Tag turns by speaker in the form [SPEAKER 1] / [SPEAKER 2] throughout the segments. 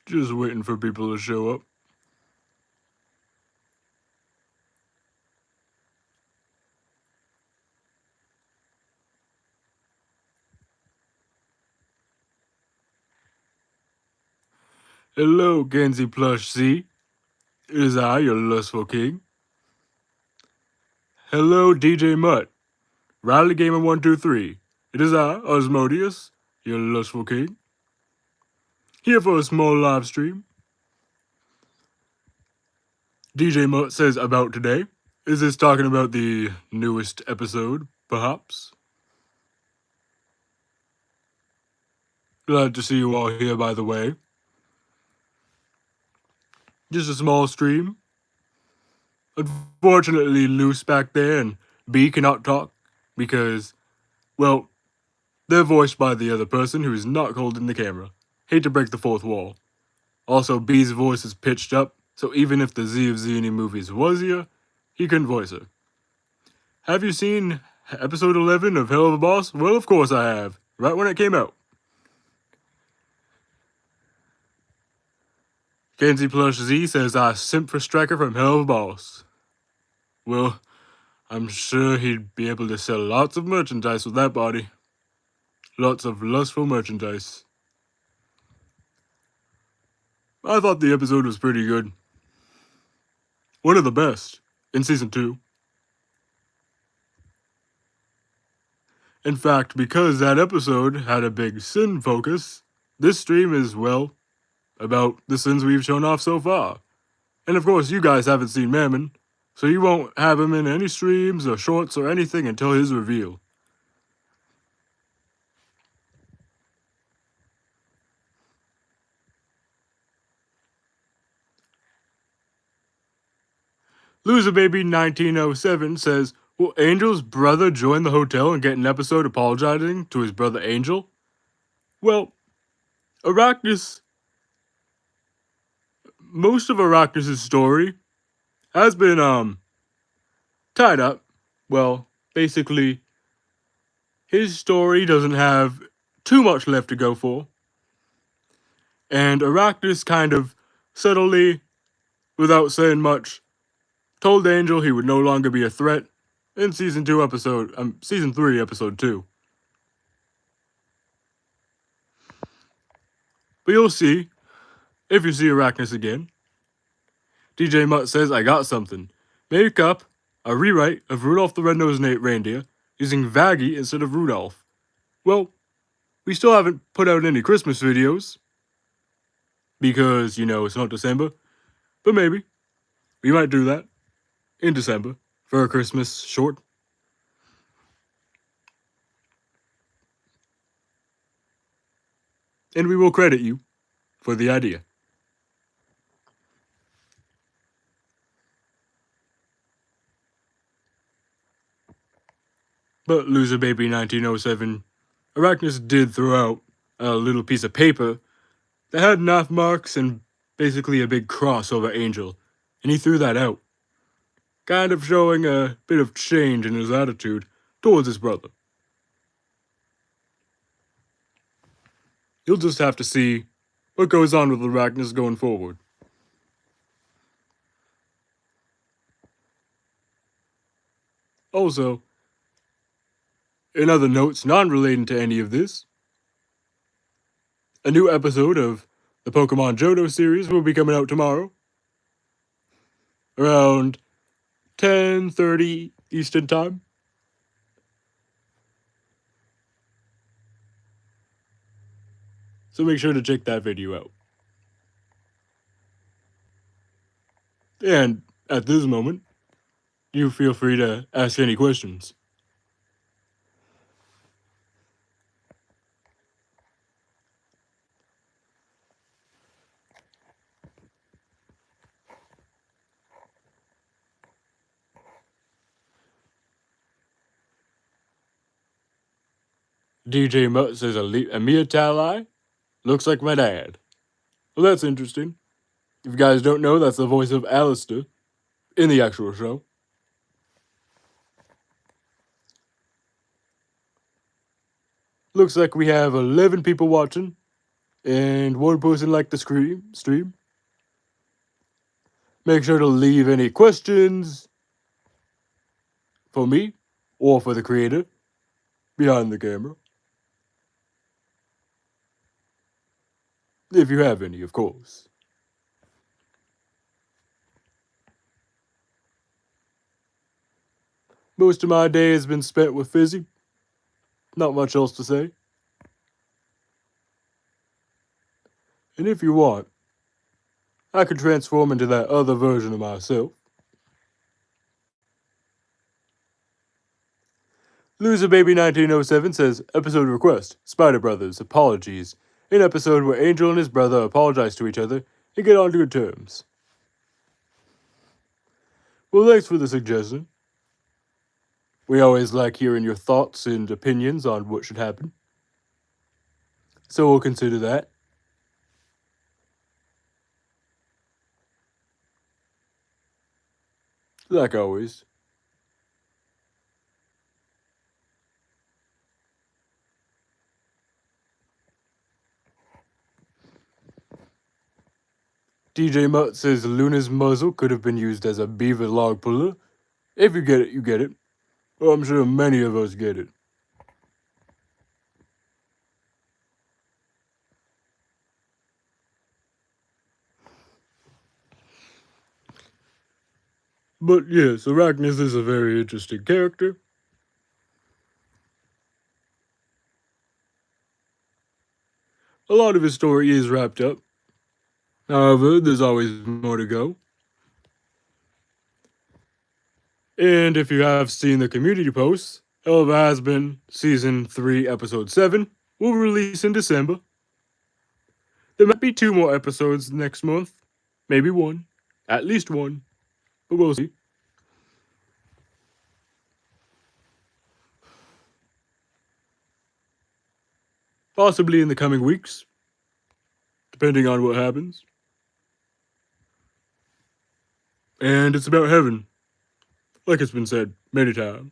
[SPEAKER 1] Just waiting for people to show up. Hello, Gansy Plush Z. It is I, your lustful king. Hello, DJ Mutt. Riley Gamer 123. It is I, Osmodius, your lustful king. Here for a small live stream. DJ Mutt says about today. Is this talking about the newest episode, perhaps? Glad to see you all here, by the way. Just a small stream. Unfortunately, Loose back there and B cannot talk because, well, they're voiced by the other person who is not holding the camera. Hate to break the fourth wall. Also, B's voice is pitched up, so even if the Z of Zany movies was here, he couldn't voice her. Have you seen episode 11 of Helluva Boss? Well, of course I have. Right when it came out. Kenzie Plush Z says I simp for Striker from Helluva Boss. Well, I'm sure he'd be able to sell lots of merchandise with that body. Lots of lustful merchandise. I thought the episode was pretty good. One of the best in season 2. In fact, because that episode had a big sin focus, this stream is, well, about the sins we've shown off so far. And of course, you guys haven't seen Mammon, so you won't have him in any streams or shorts or anything until his reveal. LoserBaby1907 says, will Angel's brother join the hotel and get an episode apologizing to his brother Angel? Well, Arachnus... most of Arachnus' story has been, tied up. Well, basically, his story doesn't have too much left to go for. And Arachnus kind of subtly, without saying much, told Angel he would no longer be a threat in season 3, episode 2. But you'll see, if you see Arachnus again. DJ Mutt says, I got something. Make up a rewrite of Rudolph the Red-Nosed Reindeer using Vaggie instead of Rudolph. Well, we still haven't put out any Christmas videos. Because, it's not December. But maybe. We might do that in December for a Christmas short. And we will credit you for the idea. But LoserBaby1907, Arachnus did throw out a little piece of paper that had knife marks and basically a big cross over Angel, and he threw that out, kind of showing a bit of change in his attitude towards his brother. You'll just have to see what goes on with Arachnus going forward. Also, in other notes non-relating to any of this, a new episode of the Pokemon Johto series will be coming out tomorrow, around 10:30 Eastern Time. So make sure to check that video out. And at this moment, you feel free to ask any questions. DJ Mutt says Amia Talai looks like my dad. Well, that's interesting. If you guys don't know, that's the voice of Alistair in the actual show. Looks like we have 11 people watching. and one person liked the stream. Make sure to leave any questions for me or for the creator behind the camera. If you have any, of course. Most of my day has been spent with Fizzy. Not much else to say. And if you want, I could transform into that other version of myself. LoserBaby1907 says, episode request, Spider Brothers, apologies. An episode where Angel and his brother apologize to each other and get on good terms. Well, thanks for the suggestion. We always like hearing your thoughts and opinions on what should happen. So we'll consider that. Like always. DJ Mutt says Luna's muzzle could have been used as a beaver log puller. If you get it, you get it. Well, I'm sure many of us get it. But yes, Arachnus is a very interesting character. A lot of his story is wrapped up. However, there's always more to go. And if you have seen the community posts, Helluva Hazbin Season 3, Episode 7 will release in December. There might be 2 more episodes next month. Maybe 1. At least 1. But we'll see. Possibly in the coming weeks. Depending on what happens. And it's about heaven. Like it's been said many times.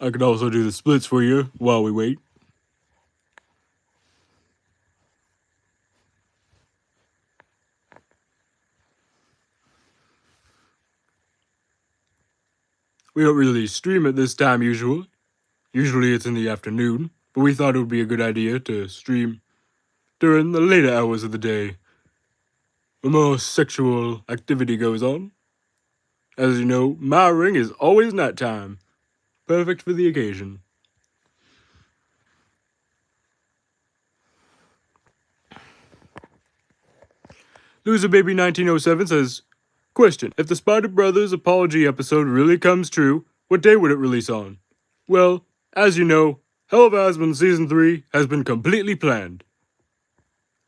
[SPEAKER 1] I could also do the splits for you while we wait. We don't really stream at this time usually. Usually it's in the afternoon, but we thought it would be a good idea to stream during the later hours of the day, when more sexual activity goes on. As you know, my ring is always nighttime, perfect for the occasion. LoserBaby1907 says, question, if the Spider Brothers apology episode really comes true, what day would it release on? Well, as you know, Helluva Hazbin Season 3 has been completely planned.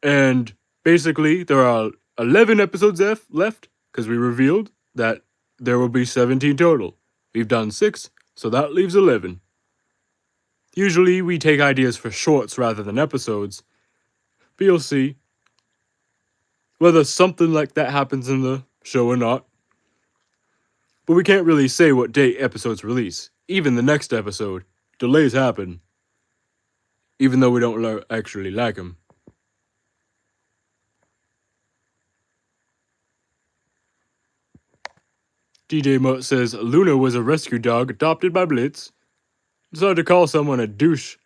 [SPEAKER 1] And basically, there are 11 episodes left, because we revealed that there will be 17 total. We've done 6, so that leaves 11. Usually, we take ideas for shorts rather than episodes, but you'll see whether something like that happens in the show or not. But we can't really say what date episodes release. Even the next episode, delays happen, even though we don't actually like them. DJ Mutt says Luna was a rescue dog adopted by Blitz. It's hard to call someone a douche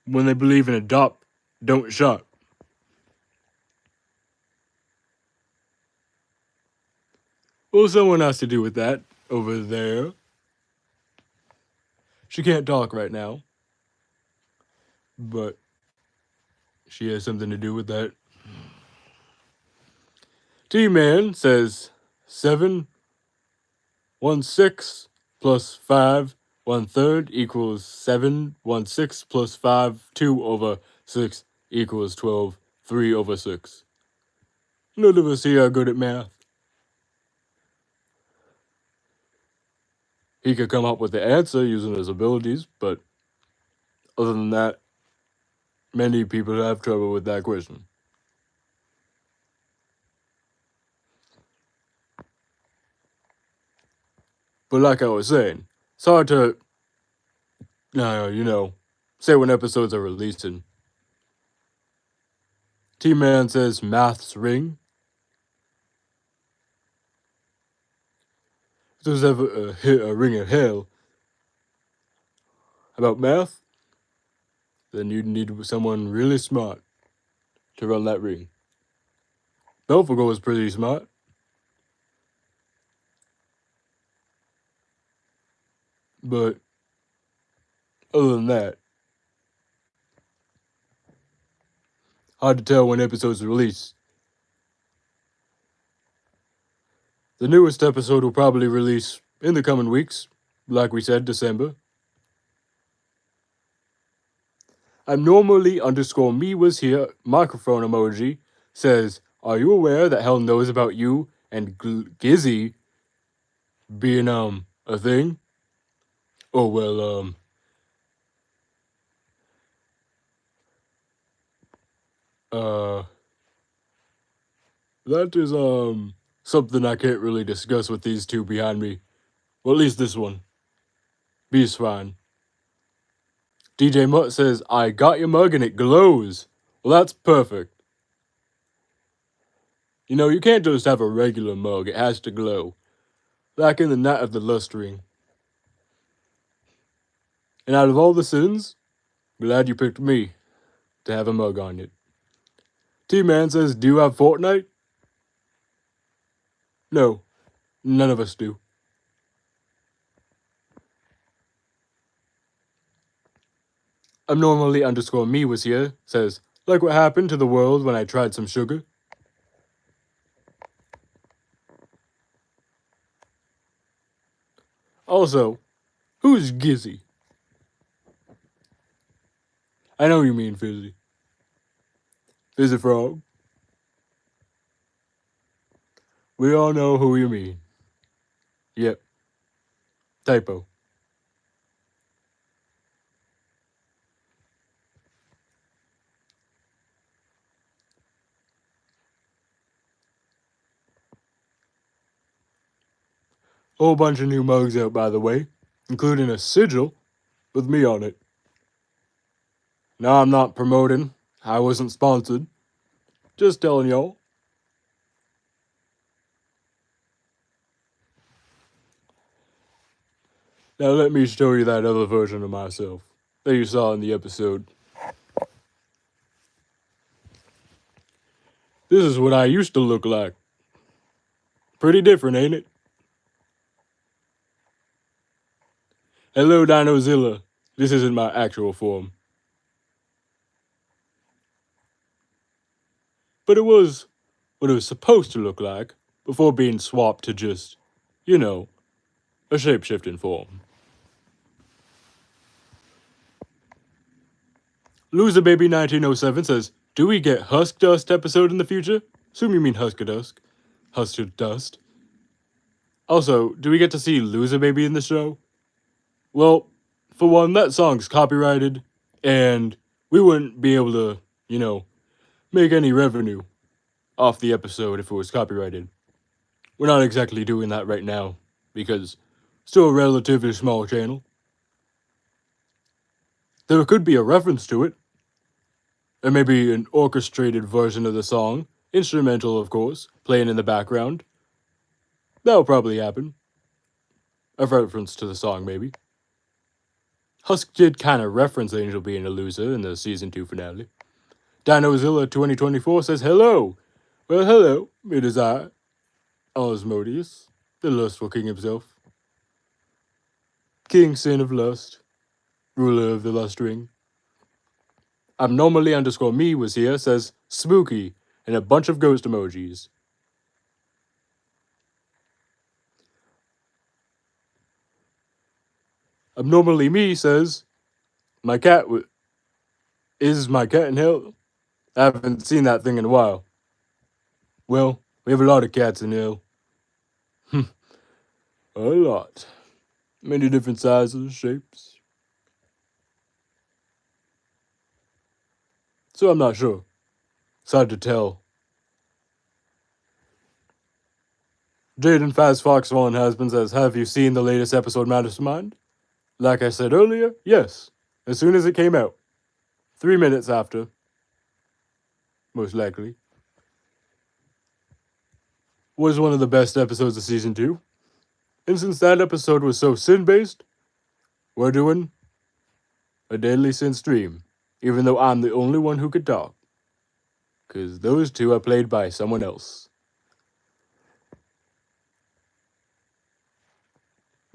[SPEAKER 1] when they believe in adopt, don't shop. Well, someone has to do with that over there. She can't talk right now, but she has something to do with that. T-Man says 7 1/6 plus 5 1/3 equals 7 1/6 plus 5 2/6 equals 12 3/6. None of us here are good at math. He could come up with the answer using his abilities, but other than that, Many people have trouble with that question. But like I was saying, it's hard to, say when episodes are releasing. T-Man says Math's Ring. If there's ever a ring of hell about math, then you'd need someone really smart to run that ring. Belphegor was pretty smart. But other than that, hard to tell when episodes release. The newest episode will probably release in the coming weeks, like we said, December. I'm normally _ me was here, microphone emoji, says, are you aware that hell knows about you and Gizzy being, a thing? Oh, well, that is, something I can't really discuss with these two behind me. Well, at least this one. Be's fine. DJ Mutt says, I got your mug and it glows. Well, that's perfect. You know, you can't just have a regular mug, it has to glow. Like in the Night of the Lust Ring. And out of all the sins, glad you picked me to have a mug on it. T-Man says, do you have Fortnite? No, none of us do. I'm normally _ me was here, says, like what happened to the world when I tried some sugar? Also, who's Gizzy? I know you mean Fizzy. Fizzy Frog. We all know who you mean. Yep. Typo. Whole bunch of new mugs out, by the way, including a sigil with me on it. Now, I'm not promoting. I wasn't sponsored. Just telling y'all. Now let me show you that other version of myself that you saw in the episode. This is what I used to look like. Pretty different, ain't it? Hello, Dinozilla. This isn't my actual form. But it was what it was supposed to look like before being swapped to just, a shape-shifting form. Loser Baby 1907 says, do we get Husk Dust episode in the future? Assume you mean Husker Dusk. Husker Dust. Also, do we get to see Loser Baby in the show? Well, for one, that song's copyrighted, and we wouldn't be able to, make any revenue off the episode if it was copyrighted. We're not exactly doing that right now, because still a relatively small channel. There could be a reference to it, and maybe an orchestrated version of the song, instrumental of course, playing in the background. That'll probably happen. A reference to the song, maybe. Husk did kind of reference Angel being a loser in the Season 2 finale. Dinozilla 2024 says, hello! Well, hello, it is I, Osmodeus, the lustful king himself. King Sin of Lust, ruler of the Lust Ring. I'm normally _ me was here, says, spooky, and a bunch of ghost emojis. Abnormally me says, my cat is my cat in hell? I haven't seen that thing in a while. Well, we have a lot of cats in hell. A lot. Many different sizes, shapes. so I'm not sure. It's hard to tell. Jaden Fast Fox One Hazbin says, have you seen the latest episode Mastermind? Like I said earlier, yes. As soon as it came out. 3 minutes after. Most likely. Was one of the best episodes of season 2. And since that episode was so sin-based, we're doing a Deadly Sin stream. Even though I'm the only one who could talk. Because those two are played by someone else.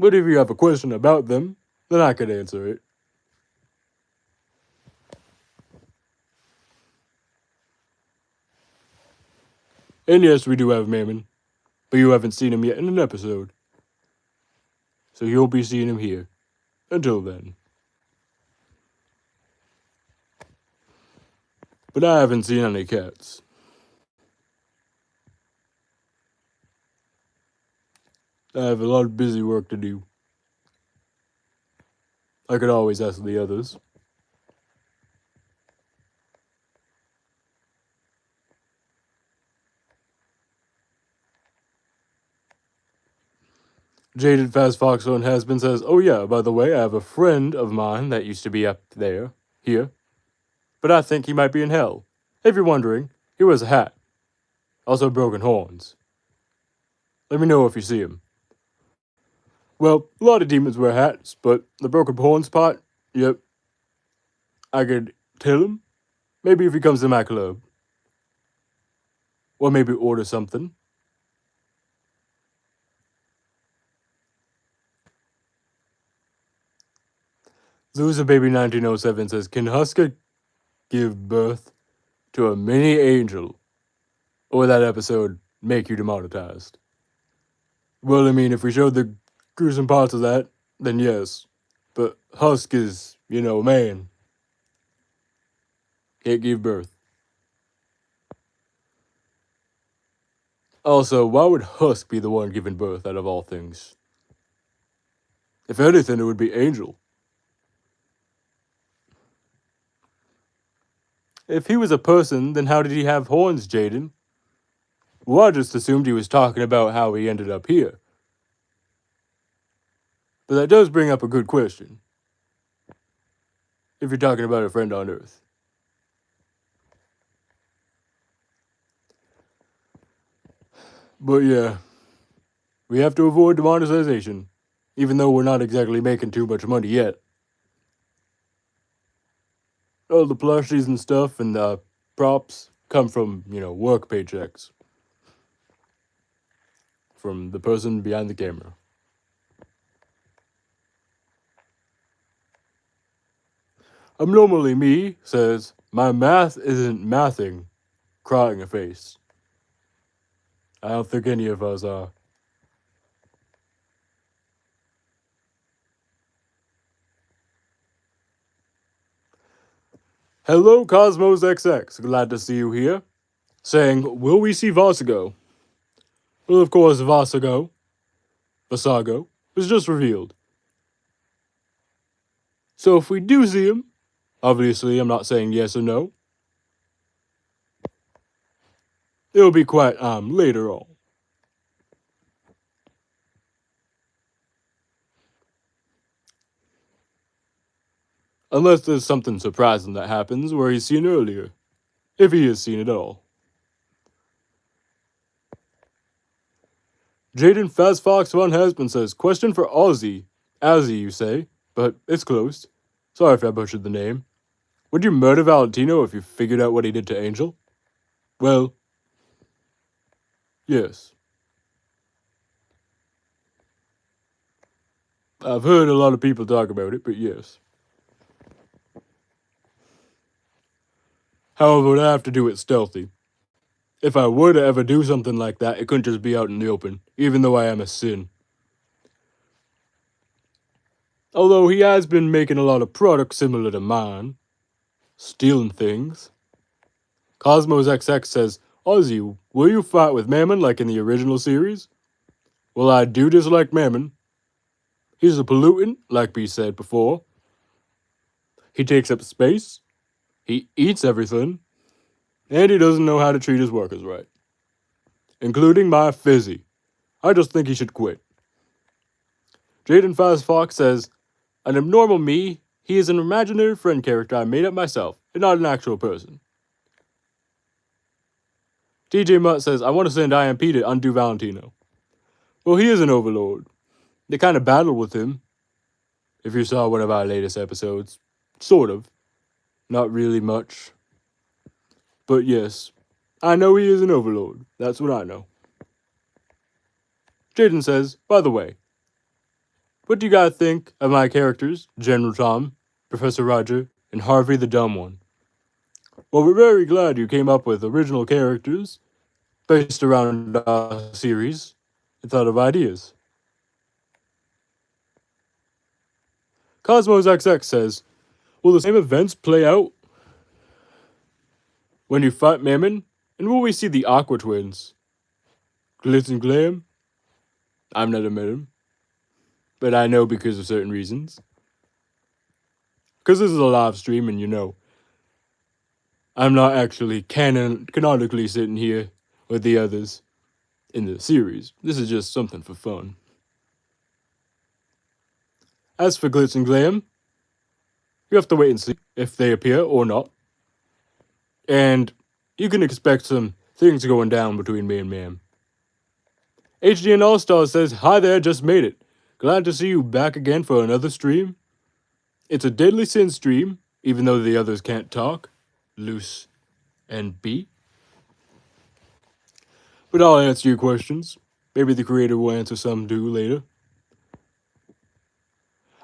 [SPEAKER 1] But if you have a question about them, then I could answer it. And yes, we do have Mammon, but you haven't seen him yet in an episode. So you'll be seeing him here. Until then. But I haven't seen any cats. I have a lot of busy work to do. I could always ask the others. Jaded Fast Foxhorn Hazbin says, oh yeah, by the way, I have a friend of mine that used to be up here. But I think he might be in hell. If you're wondering, he wears a hat. Also broken horns. Let me know if you see him. Well, a lot of demons wear hats, but the broken horns part, yep. I could tell him. Maybe if he comes to my club. Or maybe order something. Zuza Baby 1907 says, can Husker give birth to a mini angel? Or would that episode make you demonetized? Well, I mean, if we showed the gruesome parts of that, then yes. But Husk is, a man. Can't give birth. Also, why would Husk be the one giving birth out of all things? If anything, it would be Angel. If he was a person, then how did he have horns, Jaden? Well, I just assumed he was talking about how he ended up here. But that does bring up a good question. If you're talking about a friend on Earth. But yeah, we have to avoid demonetization, even though we're not exactly making too much money yet. All the plushies and stuff and the props come from, work paychecks. From the person behind the camera. Abnormally me says, my math isn't mathing, crying a face. I don't think any of us are. Hello, Cosmos XX. Glad to see you here. Saying, will we see Vasago? Well, of course, Vasago is just revealed. So if we do see him, obviously I'm not saying yes or no. It'll be quite later on. Unless there's something surprising that happens where he's seen earlier. If he is seen at all. Jaden Fast Fox One Husband says, question for Ozzy. Azzy, you say, but it's close. Sorry if I butchered the name. Would you murder Valentino if you figured out what he did to Angel? Well, yes. I've heard a lot of people talk about it, but yes. However, I have to do it stealthy. If I were to ever do something like that, it couldn't just be out in the open, even though I am a sin. Although he has been making a lot of products similar to mine. Stealing things. Cosmos XX says, Ozzy, will you fight with Mammon like in the original series? Well, I do dislike Mammon. He's a pollutant, like we said before. He takes up space. He eats everything. And he doesn't know how to treat his workers right. Including my Fizzy. I just think he should quit. Jaden Fast Fox says, an abnormal me, he is an imaginary friend character I made up myself, and not an actual person. TJ Mutt says, I want to send IMP to undo Valentino. Well, he is an overlord. They kind of battled with him. If you saw one of our latest episodes. Sort of. Not really much. But yes, I know he is an overlord. That's what I know. Jaden says, by the way, what do you guys think of my characters, General Tom, Professor Roger, and Harvey the Dumb One? Well, we're very glad you came up with original characters based around our series and thought of ideas. Cosmos XX says, will the same events play out when you fight Mammon? And will we see the Aqua Twins? Glitz and Glam? I've never met him. But I know because of certain reasons. Because this is a live stream and you know, I'm not actually canonically sitting here with the others in the series. This is just something for fun. As for Glitz and Glam, you have to wait and see if they appear or not. And you can expect some things going down between me and Mam. HDN All-Star says, hi there, just made it. Glad to see you back again for another stream. It's a Deadly Sin stream, even though the others can't talk. Loose and B. But I'll answer your questions. Maybe the creator will answer some too later.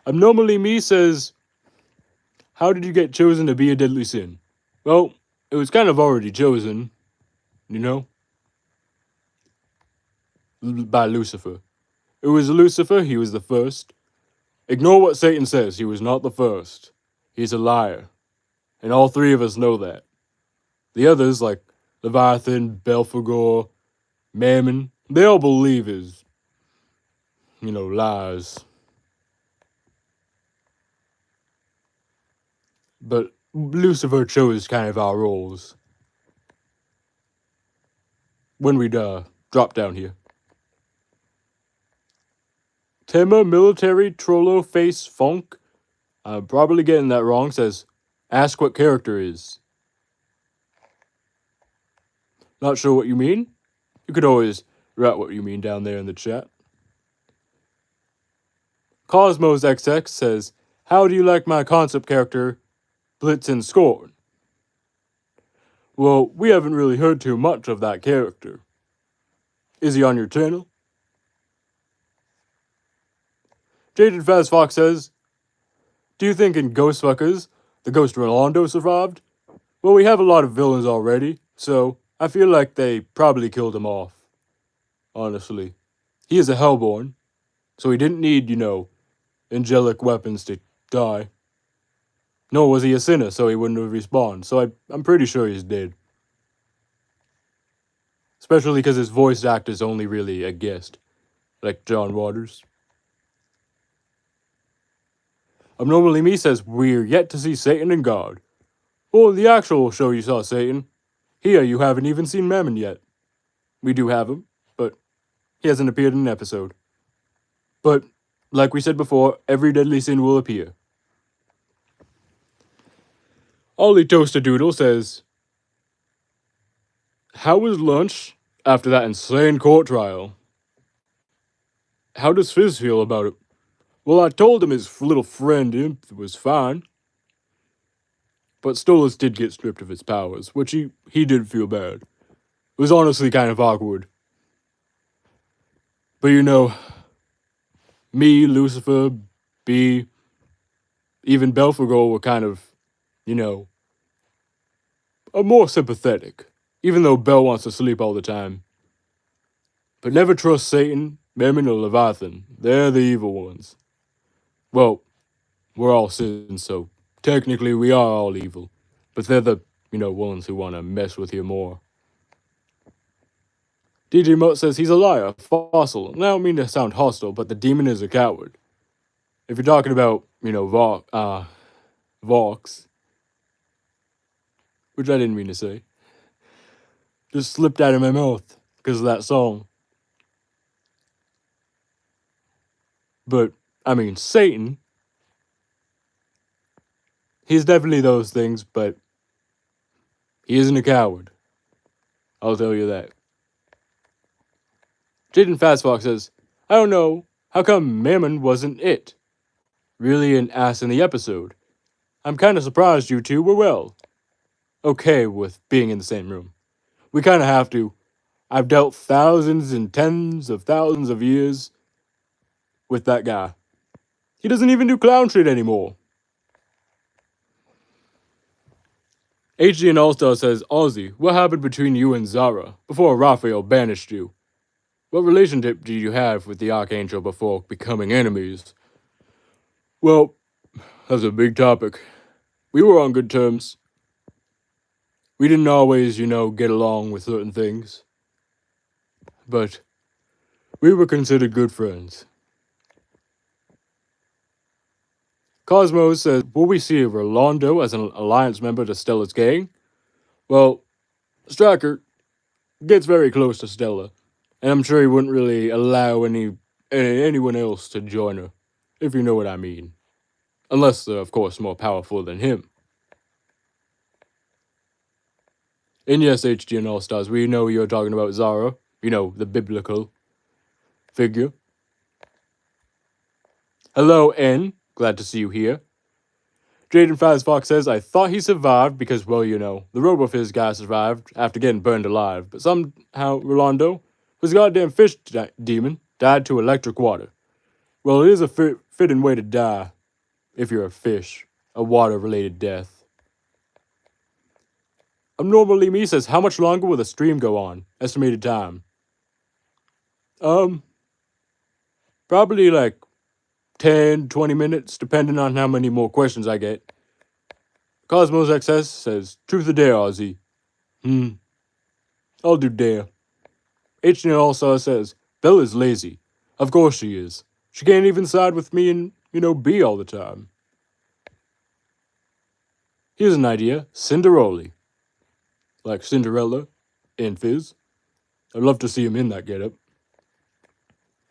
[SPEAKER 1] Abnormally Me says, how did you get chosen to be a Deadly Sin? Well, it was kind of already chosen, you know? By Lucifer. It was Lucifer, he was the first. Ignore what Satan says, he was not the first. He's a liar. And all three of us know that. The others, like Leviathan, Belphegor, Mammon, they all believe his, lies. But Lucifer chose kind of our roles. When we drop down here. Tema Military Trollo Face Funk, I'm probably getting that wrong, says, ask what character is. Not sure what you mean? You could always write what you mean down there in the chat. Cosmos XX says, how do you like my concept character, Blitz and Scorn? Well, we haven't really heard too much of that character. Is he on your channel? Jaded Fast Fox says, do you think in Ghostfuckers, the Ghost Rolando survived? Well, we have a lot of villains already, so I feel like they probably killed him off. Honestly. He is a Hellborn, so he didn't need, angelic weapons to die. Nor was he a sinner, so he wouldn't have respawned, so I'm pretty sure he's dead. Especially because his voice actor's only really a guest, like John Waters. Abnormally Me says, we're yet to see Satan and God. Well, in the actual show you saw Satan. Here you haven't even seen Mammon yet. We do have him, but he hasn't appeared in an episode. But, like we said before, every Deadly Sin will appear. Ollie Toastadoodle says, how was lunch after that insane court trial? How does Fizz feel about it? Well, I told him his little friend Imp was fine. But Stolas did get stripped of his powers, which he did feel bad. It was honestly kind of awkward. But me, Lucifer, B, even Belphegor were kind of, more sympathetic. Even though Bel wants to sleep all the time. But never trust Satan, Mammon, or Leviathan. They're the evil ones. Well, we're all sin, so technically we are all evil. But they're the, ones who want to mess with you more. DJ Mutt says he's a liar, a fossil. And I don't mean to sound hostile, but the demon is a coward. If you're talking about, Vox, which I didn't mean to say. just slipped out of my mouth because of that song. But, I mean, Satan, he's definitely those things, but he isn't a coward. I'll tell you that. Jaden Fastfox says, I don't know, how come Mammon wasn't it? Really an ass in the episode. I'm kinda surprised you two were okay with being in the same room. We kinda have to. I've dealt thousands and tens of thousands of years with that guy. He doesn't even do clown shit anymore. HDN All-Star says, Ozzy, what happened between you and Zara before Raphael banished you? What relationship did you have with the Archangel before becoming enemies? Well, that's a big topic. We were on good terms. We didn't always, get along with certain things. But we were considered good friends. Cosmos says, will we see Rolando as an alliance member to Stella's gang? Well, Striker gets very close to Stella, and I'm sure he wouldn't really allow anyone else to join her, if you know what I mean. Unless they're, of course, more powerful than him. And yes, HGN All-Stars, we know you're talking about Zara, the biblical figure. Hello, N. Glad to see you here. Jaden Fastfox says, I thought he survived because, well, the RoboFizz guy survived after getting burned alive, but somehow Rolando, his goddamn fish demon, died to electric water. Well, it is a fitting way to die if you're a fish, a water-related death. Abnormally Me says, how much longer will the stream go on? Estimated time. Probably like 10, 20 minutes, depending on how many more questions I get. Cosmos XS says, truth or dare, Ozzy? I'll do dare. HN also says, Bella's lazy. Of course she is. She can't even side with me and, B all the time. Here's an idea, Cinderella. Like Cinderella in Fizz. I'd love to see him in that getup.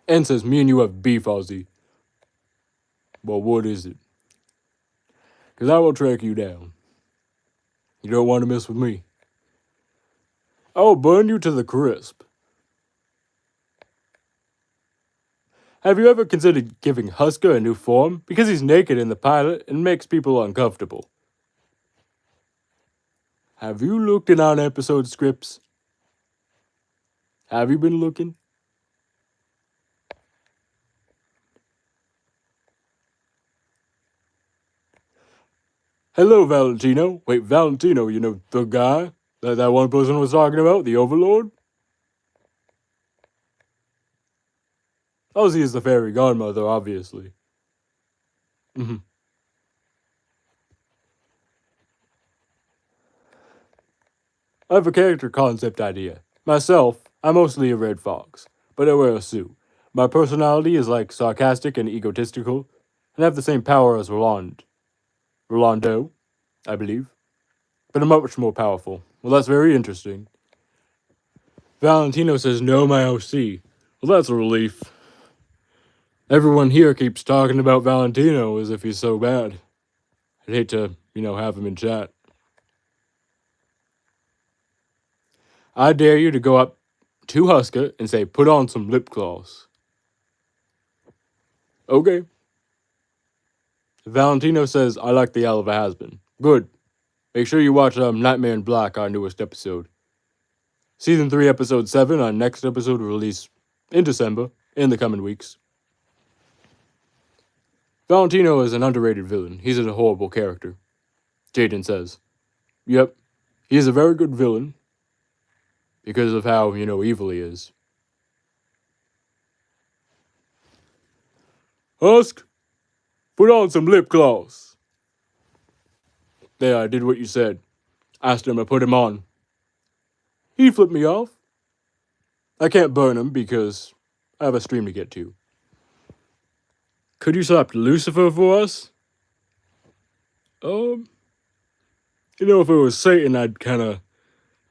[SPEAKER 1] N says, me and you have beef, Ozzy. Well, what is it? Because I will track you down. You don't want to mess with me. I will burn you to the crisp. Have you ever considered giving Husker a new form? Because he's naked in the pilot and makes people uncomfortable. Have you looked in on episode scripts? Have you been looking? Hello, Valentino. Wait, Valentino, the guy that one person was talking about, the Overlord? Ozzy is the fairy godmother, obviously. I have a character concept idea. Myself, I'm mostly a red fox, but I wear a suit. My personality is like sarcastic and egotistical, and I have the same power as Rolando, I believe. But I'm much more powerful. Well, that's very interesting. Valentino says, no, my OC. Well, that's a relief. Everyone here keeps talking about Valentino as if he's so bad. I'd hate to, have him in chat. I dare you to go up to Husker and say, put on some lip gloss. Okay. Valentino says, I like the Helluva Hazbin. Good. Make sure you watch Nightmare in Black, our newest episode. Season 3, Episode 7, our next episode will release in December, in the coming weeks. Valentino is an underrated villain. He's a horrible character. Jaden says. Yep, he is a very good villain. Because of how, evil he is. Husk, put on some lip gloss. There, I did what you said. Asked him to put him on. He flipped me off. I can't burn him because I have a stream to get to. Could you slap Lucifer for us? If it was Satan, I'd kind of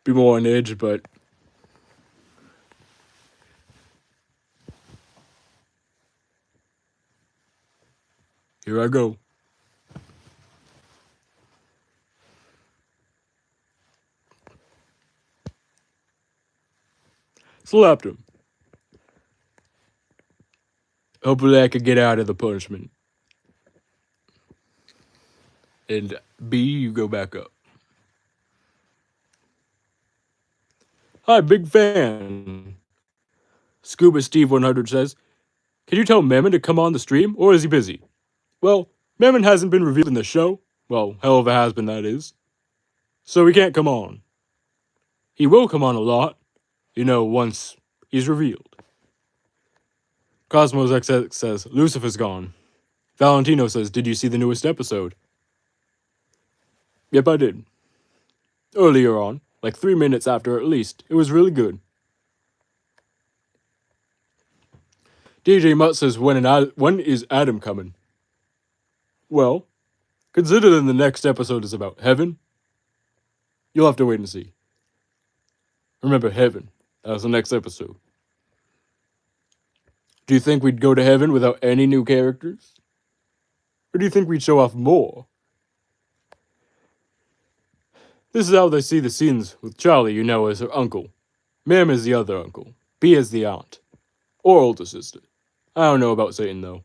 [SPEAKER 1] be more on edge, but Here I go. Slapped him. Hopefully I could get out of the punishment. And B, you go back up. Hi, big fan. Scuba Steve 100 says, can you tell Mammon to come on the stream, or is he busy? Well, Mammon hasn't been revealed in the show. Well, Helluva Hazbin, that is. So he can't come on. He will come on a lot, once he's revealed. Cosmos XX says, Lucifer's gone. Valentino says, did you see the newest episode? Yep, I did. Earlier on, like 3 minutes after at least. It was really good. DJ Mutt says, when is Adam coming? Well, considering the next episode is about heaven, you'll have to wait and see. Remember, heaven. That's the next episode. Do you think we'd go to heaven without any new characters? Or do you think we'd show off more? This is how they see the scenes with Charlie, as her uncle. Mam is the other uncle. B is the aunt. Or older sister. I don't know about Satan, though.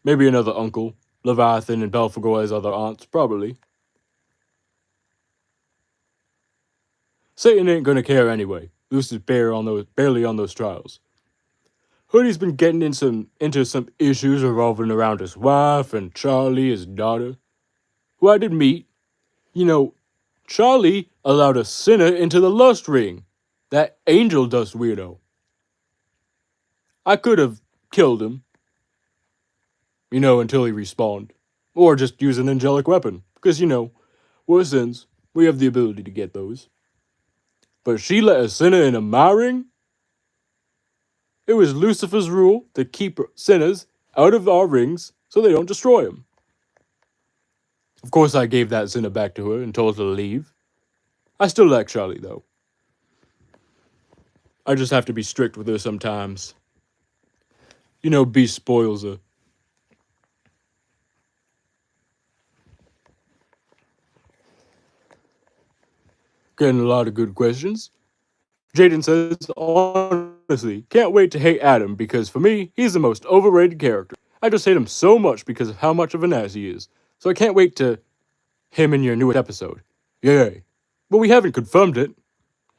[SPEAKER 1] Maybe another uncle. Leviathan and Belphegor as other aunts, probably. Satan ain't gonna care anyway. Luce is barely on those trials. Heard he's been getting into some issues revolving around his wife and Charlie, his daughter, who I did meet. Charlie allowed a sinner into the lust ring. That angel dust weirdo. I could have killed him. Until he respawned. Or just use an angelic weapon. Because, we're sins. We have the ability to get those. But she let a sinner in a my ring? It was Lucifer's rule to keep sinners out of our rings so they don't destroy them. Of course, I gave that sinner back to her and told her to leave. I still like Charlie, though. I just have to be strict with her sometimes. B spoils her. Getting a lot of good questions. Jaden says, honestly, can't wait to hate Adam because for me, he's the most overrated character. I just hate him so much because of how much of an ass he is. So I can't wait to him in your newest episode. Yay. But we haven't confirmed it.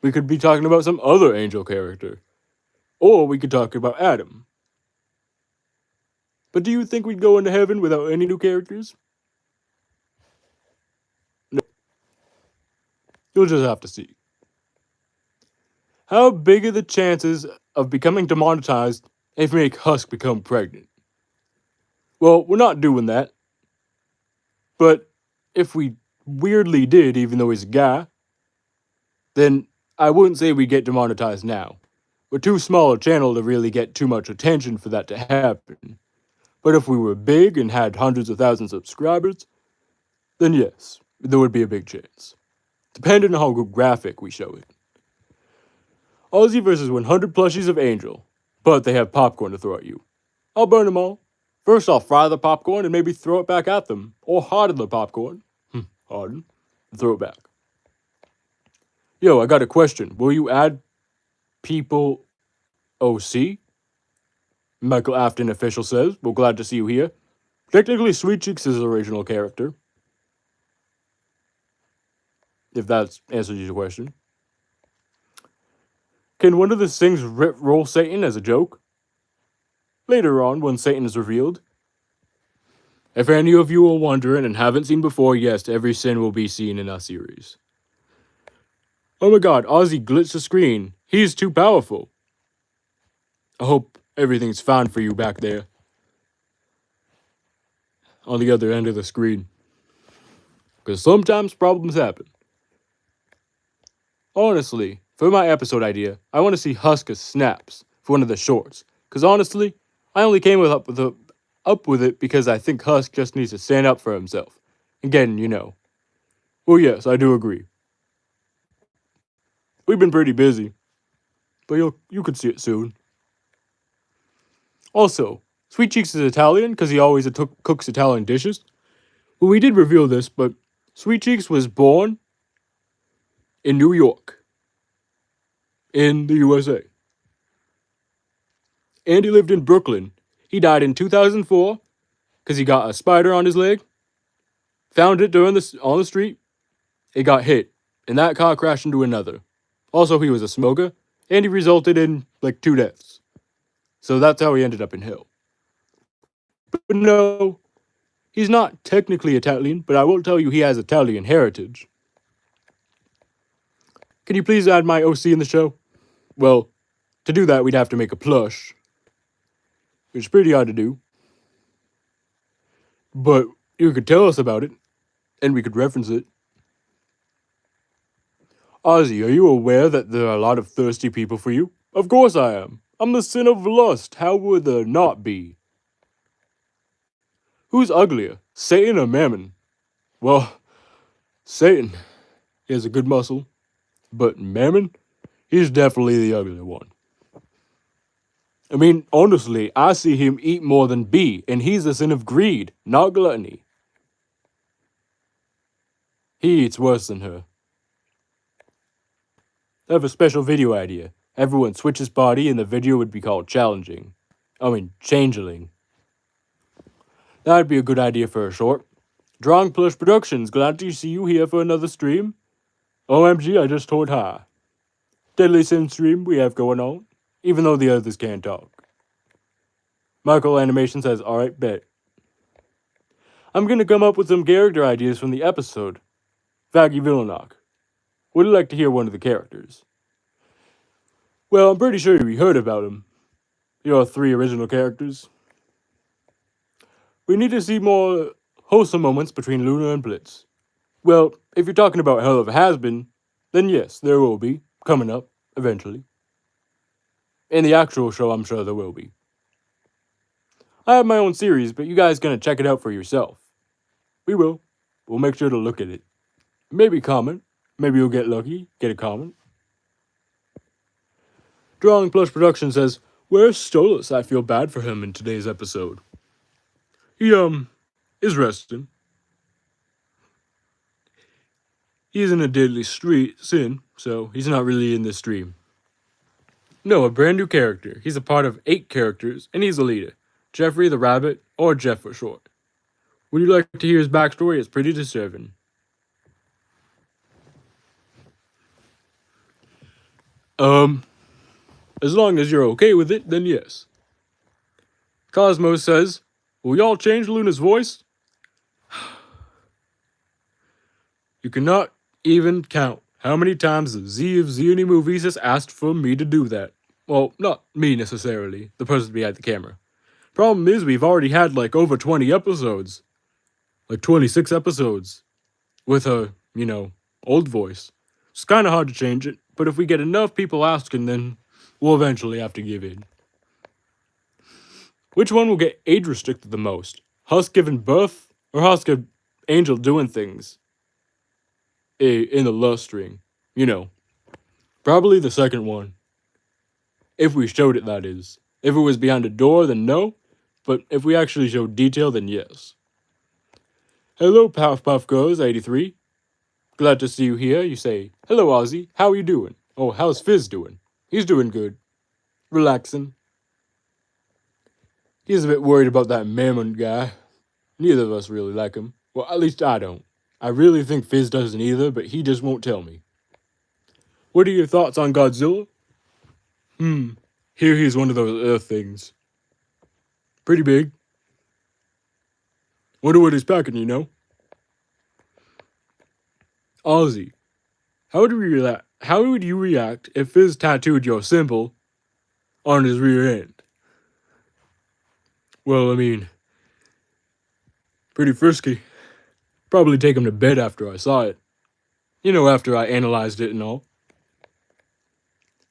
[SPEAKER 1] We could be talking about some other angel character. Or we could talk about Adam. But do you think we'd go into heaven without any new characters? No. You'll just have to see. How big are the chances of becoming demonetized if we make Husk become pregnant? Well, we're not doing that. But if we weirdly did, even though he's a guy, then I wouldn't say we get demonetized now. We're too small a channel to really get too much attention for that to happen. But if we were big and had hundreds of thousands of subscribers, then yes, there would be a big chance. Depending on how graphic we show it. Aussie versus 100 plushies of Angel, but they have popcorn to throw at you. I'll burn them all. First, I'll fry the popcorn and maybe throw it back at them, or harden the popcorn. Harden. And throw it back. Yo, I got a question. Will you add people OC? Michael Afton official says, we're glad to see you here. Technically, Sweet Cheeks is his original character. If that answers your question. Can one of the things roll Satan as a joke? Later on, when Satan is revealed. If any of you are wondering and haven't seen before, yes, every sin will be seen in our series. Oh my god, Ozzy glitched the screen. He's too powerful. I hope everything's fine for you back there. On the other end of the screen. Because sometimes problems happen. Honestly, for my episode idea, I want to see Husk as Snaps for one of the shorts. Because honestly, I only came up with it because I think Husk just needs to stand up for himself. Again, Well, yes, I do agree. We've been pretty busy. But you could see it soon. Also, Sweet Cheeks is Italian because he always cooks Italian dishes. Well, we did reveal this, but Sweet Cheeks was born in New York, in the USA. And he lived in Brooklyn. He died in 2004 because he got a spider on his leg, found it on the street, it got hit, and that car crashed into another. Also, he was a smoker, and he resulted in, like, 2 deaths. So that's how he ended up in hell. But no, he's not technically Italian, but I will tell you he has Italian heritage. Can you please add my OC in the show? Well, to do that, we'd have to make a plush, which is pretty hard to do. But you could tell us about it, and we could reference it. Ozzy, are you aware that there are a lot of thirsty people for you? Of course I am. I'm the sin of lust. How would there not be? Who's uglier, Satan or Mammon? Well, Satan, he has a good muscle, but Mammon, he's definitely the uglier one. I mean, honestly, I see him eat more than be, and he's the sin of greed, not gluttony. He eats worse than her. I have a special video idea. Everyone switches body and the video would be called Changeling. That'd be a good idea for a short. Drawing Plush Productions, glad to see you here for another stream. OMG, I just told hi. Deadly Sin stream we have going on, even though the others can't talk. Michael Animation says, alright, bet. I'm gonna come up with some character ideas from the episode. Vaggy Villanok. Would you like to hear one of the characters? Well, I'm pretty sure you heard about him. Your 3 original characters. We need to see more wholesome moments between Luna and Blitz. Well, if you're talking about Helluva Hazbin, then yes, there will be, coming up, eventually. In the actual show, I'm sure there will be. I have my own series, but you guys gonna check it out for yourself. We will. We'll make sure to look at it. Maybe comment. Maybe you'll get lucky, get a comment. Drawing Plush Production says, where's Stolas? I feel bad for him in today's episode. He, is resting. He's in a deadly sin, so he's not really in this stream. No, a brand new character. He's a part of 8 characters, and he's a leader. Jeffrey the Rabbit, or Jeff for short. Would you like to hear his backstory? It's pretty disturbing. As long as you're okay with it, then yes. Cosmos says, will y'all change Luna's voice? You cannot even count how many times the Z of Zuni Movies has asked for me to do that. Well, not me necessarily, the person behind the camera. Problem is, we've already had like over 20 episodes. Like 26 episodes. With a, old voice. It's kinda hard to change it, but if we get enough people asking, then we'll eventually have to give in. Which one will get age restricted the most? Husk giving birth, or Husk Angel doing things? In the lust string. Probably the second one. If we showed it, that is. If it was behind a door, then no. But if we actually showed detail, then yes. Hello, Puff Girls 83. Glad to see you here. You say, hello, Ozzy. How are you doing? Oh, how's Fizz doing? He's doing good. Relaxing. He's a bit worried about that Mammon guy. Neither of us really like him. Well, at least I don't. I really think Fizz doesn't either, but he just won't tell me. What are your thoughts on Godzilla? Here he's one of those Earth things. Pretty big. Wonder what he's packing, Ozzy, how would you react if Fizz tattooed your symbol on his rear end? Well, I mean, pretty frisky. Probably take him to bed after I saw it. After I analyzed it and all.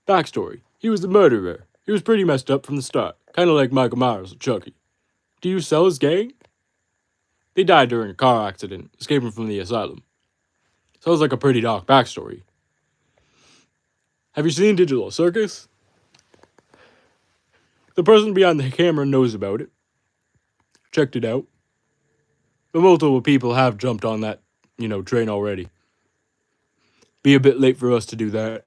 [SPEAKER 1] Backstory. He was the murderer. He was pretty messed up from the start. Kinda like Michael Myers or Chucky. Do you sell his gang? They died during a car accident, escaping from the asylum. Sounds like a pretty dark backstory. Have you seen Digital Circus? The person behind the camera knows about it. checked it out. But multiple people have jumped on that, train already. Be a bit late for us to do that.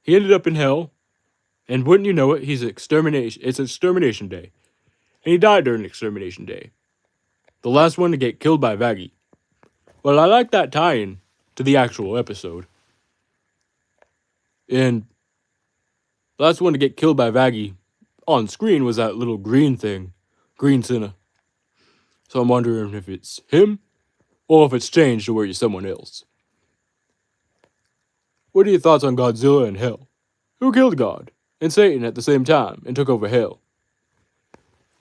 [SPEAKER 1] He ended up in hell, and wouldn't you know it, it's extermination day. And he died during extermination day. The last one to get killed by Vaggie. Well, I like that tie-in to the actual episode. And the last one to get killed by Vaggie on screen was that little green thing, Green Sinner. So I'm wondering if it's him, or if it's changed to where you're someone else. What are your thoughts on Godzilla and Hell? Who killed God and Satan at the same time and took over Hell?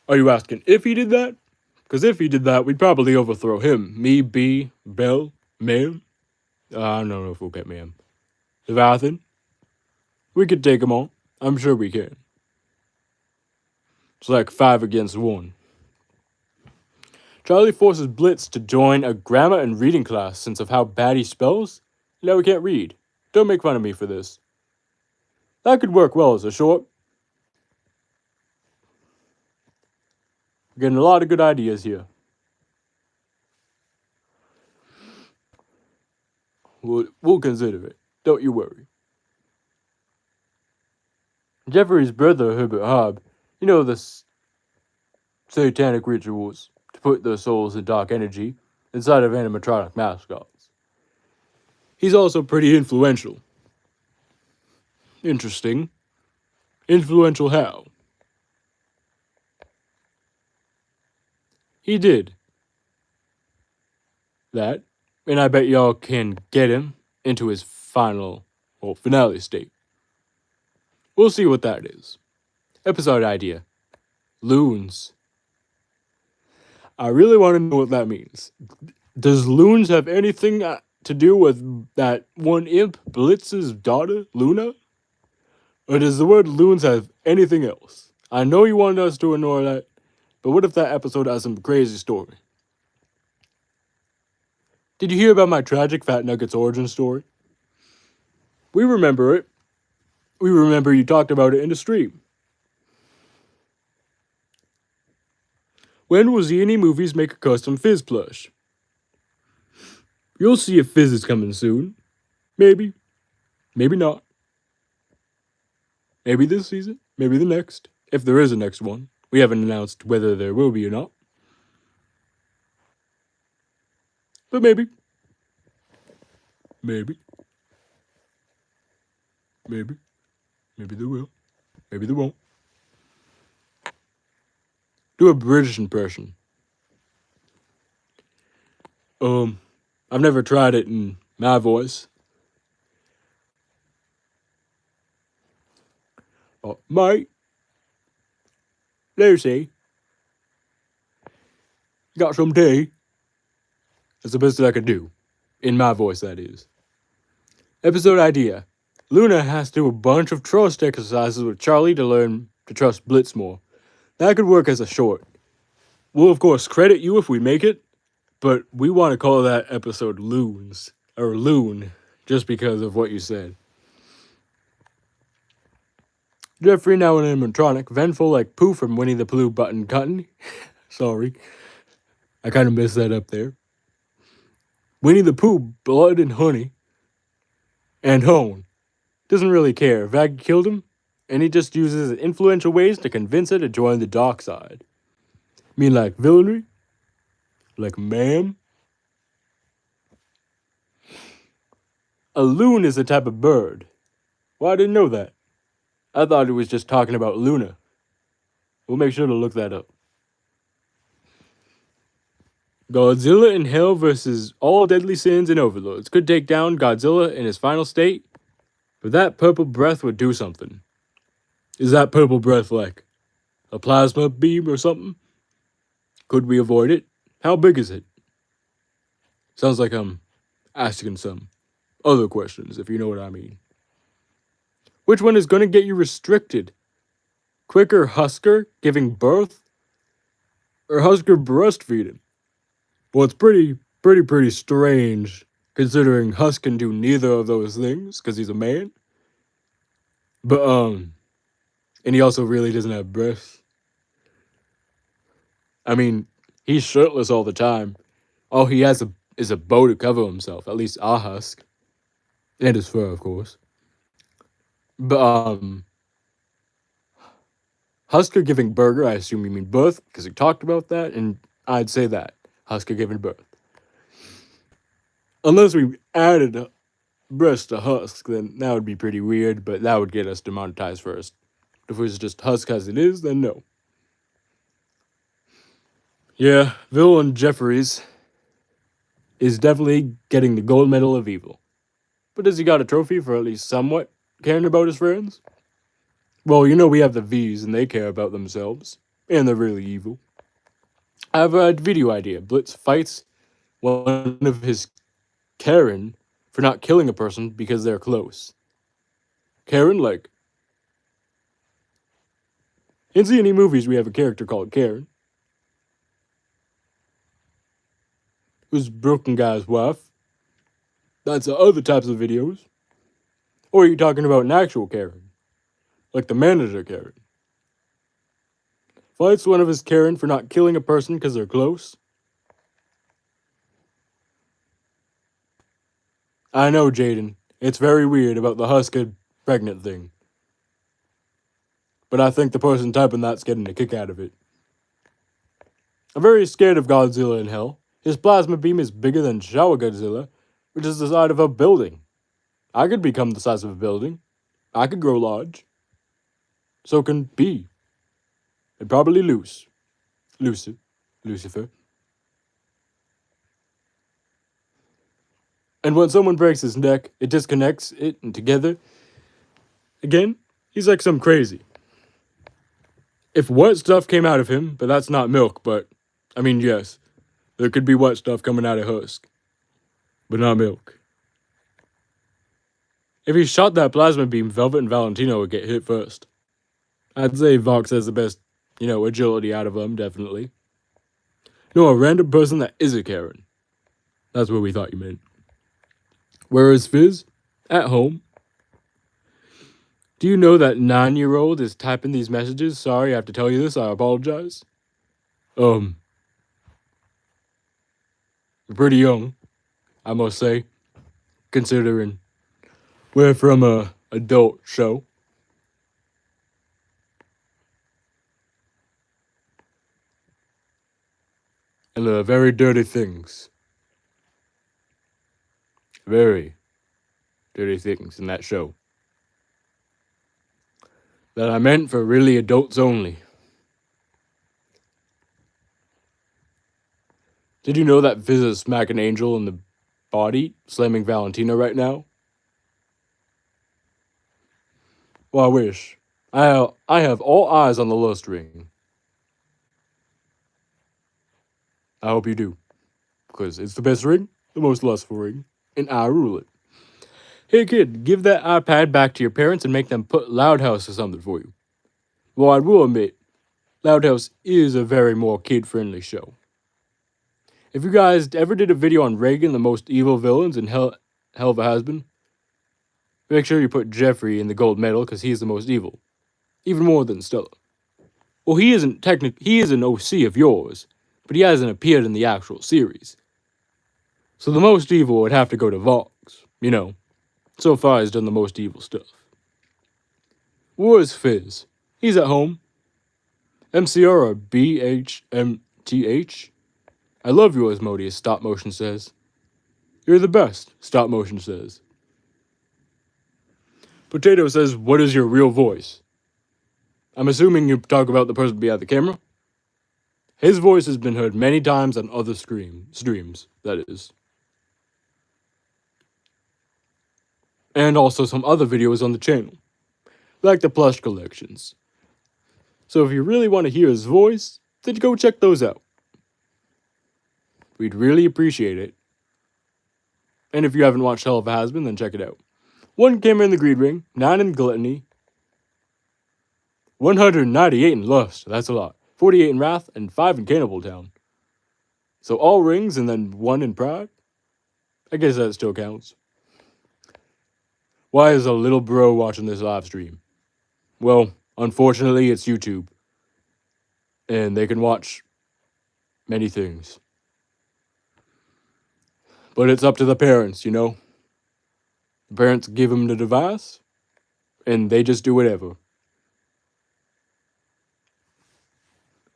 [SPEAKER 1] Are you asking if he did that? Because if he did that, we'd probably overthrow him. Me, B, Bell, Ma'am. I don't know if we'll get Ma'am. Leviathan. We could take them on. I'm sure we can. It's like 5 against 1. Charlie forces Blitz to join a grammar and reading class since of how bad he spells. Now he can't read. Don't make fun of me for this. That could work well as a short. We're getting a lot of good ideas here. We'll consider it. Don't you worry. Jeffrey's brother, Herbert Hobb, the satanic rituals to put their souls in dark energy inside of animatronic mascots. He's also pretty influential. Interesting. Influential how? He did that, and I bet y'all can get him into his finale state. We'll see what that is. Episode idea. Loons. I really want to know what that means. Does loons have anything to do with that one imp, Blitz's daughter, Luna? Or does the word loons have anything else? I know you wanted us to ignore that, but what if that episode has some crazy story? Did you hear about my tragic Fat Nuggets origin story? We remember it. We remember you talked about it in the stream. When will Zany Movies make a custom Fizz plush? You'll see if Fizz is coming soon. Maybe. Maybe not. Maybe this season. Maybe the next. If there is a next one. We haven't announced whether there will be or not. But maybe. Maybe. Maybe. Maybe there will. Maybe there won't. Do a British impression. I've never tried it in my voice. Mate, Lucy, you got some tea? That's the best that I could do. In my voice, that is. Episode idea. Luna has to do a bunch of trust exercises with Charlie to learn to trust Blitz more. That could work as a short. We'll, of course, credit you if we make it, but we want to call that episode Loons, or Loon, just because of what you said. Jeffrey, now an animatronic, vengeful like Pooh from Winnie the Pooh Button Cutting. Sorry. I kind of messed that up there. Winnie the Pooh, blood and honey. And Hone. Doesn't really care. Vag killed him, and he just uses influential ways to convince her to join the dark side. Mean like villainy? Like ma'am? A loon is a type of bird. Well, I didn't know that. I thought it was just talking about Luna. We'll make sure to look that up. Godzilla in Hell versus all deadly sins and overlords could take down Godzilla in his final state, but that purple breath would do something. Is that purple breath like a plasma beam or something? Could we avoid it? How big is it? Sounds like I'm asking some other questions, if you know what I mean. Which one is going to get you restricted? Quicker Husker giving birth? Or Husker breastfeeding? Well, it's pretty strange, considering Husk can do neither of those things, because he's a man. But, And he also really doesn't have breasts. I mean, he's shirtless all the time. All he has is a bow to cover himself, at least our Husk. And his fur, of course. But, Husker giving burger, I assume you mean birth, because we talked about that, and I'd say that. Husker giving birth. Unless we added breast to Husk, then that would be pretty weird, but that would get us demonetized first. If it was just Husk as it is, then no. Yeah, Villain Jeffries is definitely getting the gold medal of evil. But has he got a trophy for at least somewhat caring about his friends? Well, you know we have the V's and they care about themselves. And they're really evil. I have a video idea. Blitz fights one of his Karen for not killing a person because they're close. Karen, like, in see any movies we have a character called Karen, who's broken guy's wife. That's the other types of videos. Or are you talking about an actual Karen? Like the manager Karen? Fights one of his Karen for not killing a person because they're close? I know, Jaden. It's very weird about the Huska pregnant thing. But I think the person typing that's getting a kick out of it. I'm very scared of Godzilla in hell. His plasma beam is bigger than Showa Godzilla, which is the size of a building. I could become the size of a building. I could grow large. So can B. And probably Lucifer. And when someone breaks his neck, it disconnects it and together. Again, he's like some crazy. If wet stuff came out of him, but that's not milk, but, I mean, yes, there could be wet stuff coming out of Husk, but not milk. If he shot that plasma beam, Velvet and Valentino would get hit first. I'd say Vox has the best, agility out of them, definitely. No, a random person that is a Karen. That's what we thought you meant. Where is Fizz? At home. Do you know that 9-year-old is typing these messages? Sorry, I have to tell you this. I apologize. You're pretty young, I must say, considering we're from a adult show. And very dirty things. Very dirty things in that show. That I meant for really adults only. Did you know that Viz is smacking Angel in the body, slamming Valentina right now? Well, I wish. I have all eyes on the lust ring. I hope you do. Because it's the best ring, the most lustful ring, and I rule it. Hey kid, give that iPad back to your parents and make them put Loud House or something for you. Well, I will admit, Loud House is a very more kid-friendly show. If you guys ever did a video on Reagan, the most evil villains in Helluva Hazbin, make sure you put Jeffrey in the gold medal because he's the most evil. Even more than Stella. Well, he is an OC of yours, but he hasn't appeared in the actual series. So the most evil would have to go to Vox. So far he's done the most evil stuff. Where's Fizz? He's at home. MCR or BHMTH? I love you, Asmodeus, stop motion says. You're the best, stop motion says. Potato says, what is your real voice? I'm assuming you talk about the person behind the camera. His voice has been heard many times on other streams, that is. And also some other videos on the channel, like the plush collections. So if you really want to hear his voice, then go check those out. We'd really appreciate it. And if you haven't watched Helluva Hazbin, then check it out. 1 camera in the Greed Ring, 9 in Gluttony, 198 in Lust, that's a lot, 48 in Wrath, and 5 in Cannibal Town. So all rings and then 1 in Pride? I guess that still counts. Why is a little bro watching this live stream? Well, Unfortunately, it's YouTube. And they can watch many things. But it's up to the parents, you know? The parents give them the device, and they just do whatever.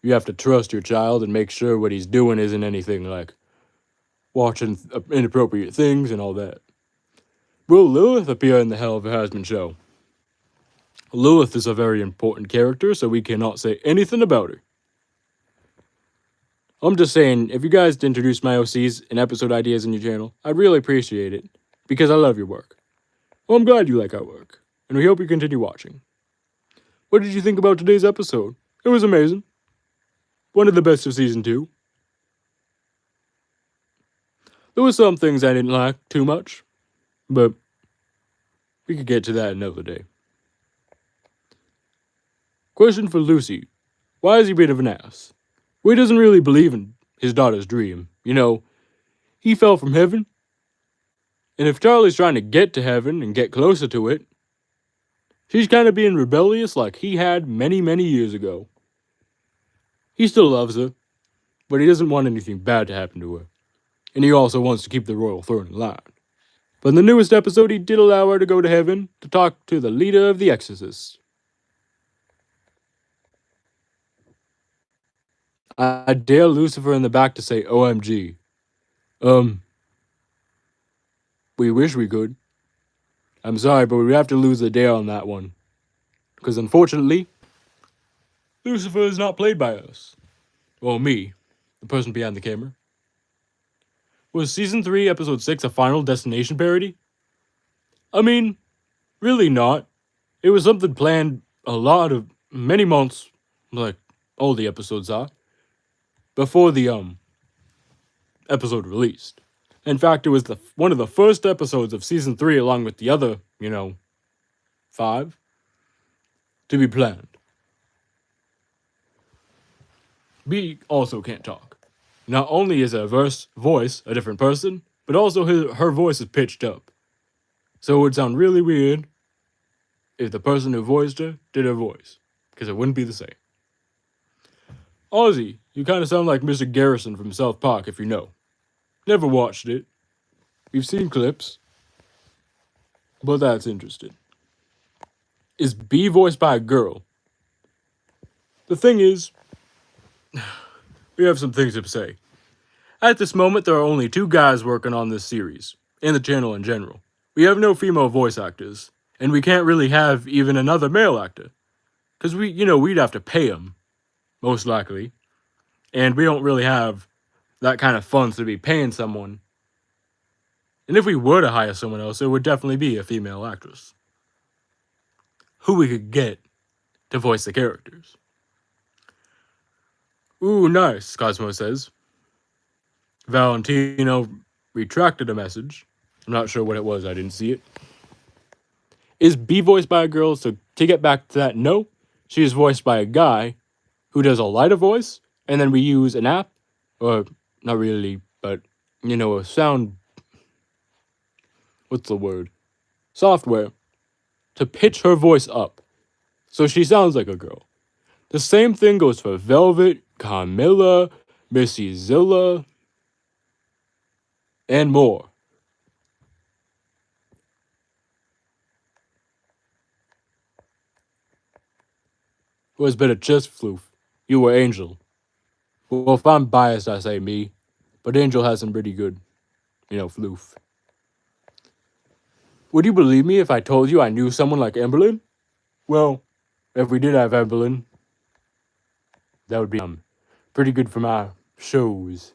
[SPEAKER 1] You have to trust your child and make sure what he's doing isn't anything like watching inappropriate things and all that. Will Lilith appear in the Helluva Hazbin show? Lilith is a very important character, so we cannot say anything about her. I'm just saying, if you guys introduce my OCs and episode ideas in your channel, I'd really appreciate it, because I love your work. Well, I'm glad you like our work, and we hope you continue watching. What did you think about today's episode? It was amazing. One of the best of Season 2. There were some things I didn't like too much, but we could get to that another day. Question for Lucy. Why is he a bit of an ass? Well, he doesn't really believe in his daughter's dream. You know, he fell from heaven. And if Charlie's trying to get to heaven and get closer to it, she's kind of being rebellious like he had many, many years ago. He still loves her, but he doesn't want anything bad to happen to her. And he also wants to keep the royal throne in line. But in the newest episode, he did allow her to go to heaven to talk to the leader of the exorcists. I dare Lucifer in the back to say OMG. We wish we could. I'm sorry, but we have to lose a dare on that one. Because unfortunately, Lucifer is not played by us. Well, me, the person behind the camera. Was Season 3, Episode 6 a Final Destination parody? I mean, really not. It was something planned many months, like all the episodes are, before the episode released. In fact, it was one of the first episodes of Season 3 along with the other, 5, to be planned. B also can't talk. Not only is her voice a different person, but also her voice is pitched up. So it would sound really weird if the person who voiced her did her voice, because it wouldn't be the same. Ozzy, you kind of sound like Mr. Garrison from South Park, if you know. Never watched it. We've seen clips, but that's interesting. Is B voiced by a girl? The thing is, we have some things to say. At this moment, there are only 2 guys working on this series, and the channel in general. We have no female voice actors, and we can't really have even another male actor. Because we'd have to pay them, most likely. And we don't really have that kind of funds to be paying someone. And if we were to hire someone else, it would definitely be a female actress. Who we could get to voice the characters. Ooh, nice, Cosmo says. Valentino retracted a message. I'm not sure what it was, I didn't see it. Is B voiced by a girl? So to get back to that, no. She is voiced by a guy who does a lighter voice, and then we use an app, or not really, but, a sound, software, to pitch her voice up, so she sounds like a girl. The same thing goes for Velvet, Carmilla, Missy Zilla, and more. Who has better chest floof? You or Angel? Well, if I'm biased, I say me, but Angel has some pretty good, floof. Would you believe me if I told you I knew someone like Emberlyn? Well, if we did have Emberlyn, that would be pretty good for my shows.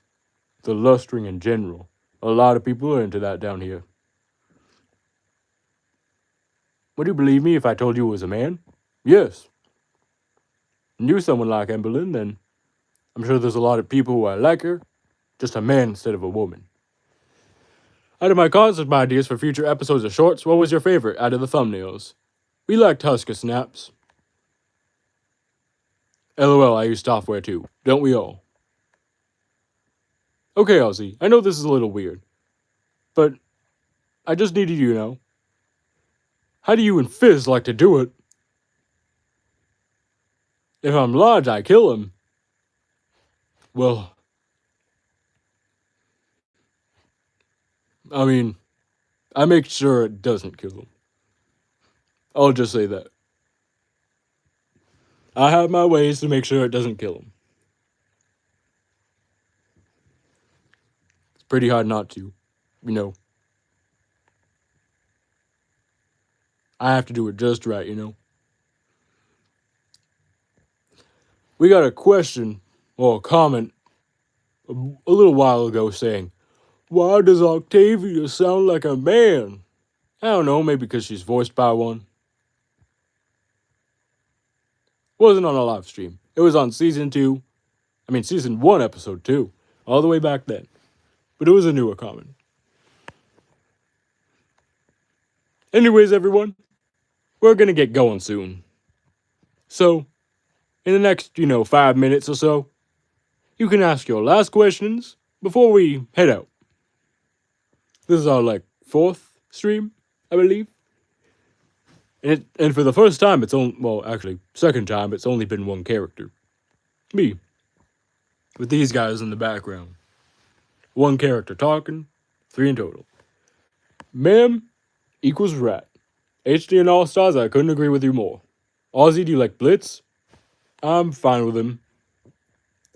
[SPEAKER 1] The lustring in general. A lot of people are into that down here. Would you believe me if I told you it was a man? Yes. Knew someone like Emberlyn, then I'm sure there's a lot of people who are like her, just a man instead of a woman. Out of my concept ideas for future episodes of shorts, what was your favorite out of the thumbnails? We liked Husker Snaps. LOL, I use software too. Don't we all? Okay, Ozzy, I know this is a little weird, but I just needed you to know. How do you and Fizz like to do it? If I'm large, I kill him. Well, I mean, I make sure it doesn't kill him. I'll just say that. I have my ways to make sure it doesn't kill him. It's pretty hard not to, you know. I have to do it just right, you know. We got a question, or a comment, a little while ago saying, why does Octavia sound like a man? I don't know, maybe because she's voiced by one. It wasn't on a live stream. It was on season 1, episode 2, all the way back then. But it was a newer comment. Anyways, everyone, we're gonna get going soon. So, in the next, 5 minutes or so, you can ask your last questions before we head out. This is our, 4th stream, I believe. And for the first time, second time, it's only been one character. Me. With these guys in the background. One character talking, 3 in total. Ma'am equals rat. HD and All-Stars, I couldn't agree with you more. Ozzy, do you like Blitz? I'm fine with him.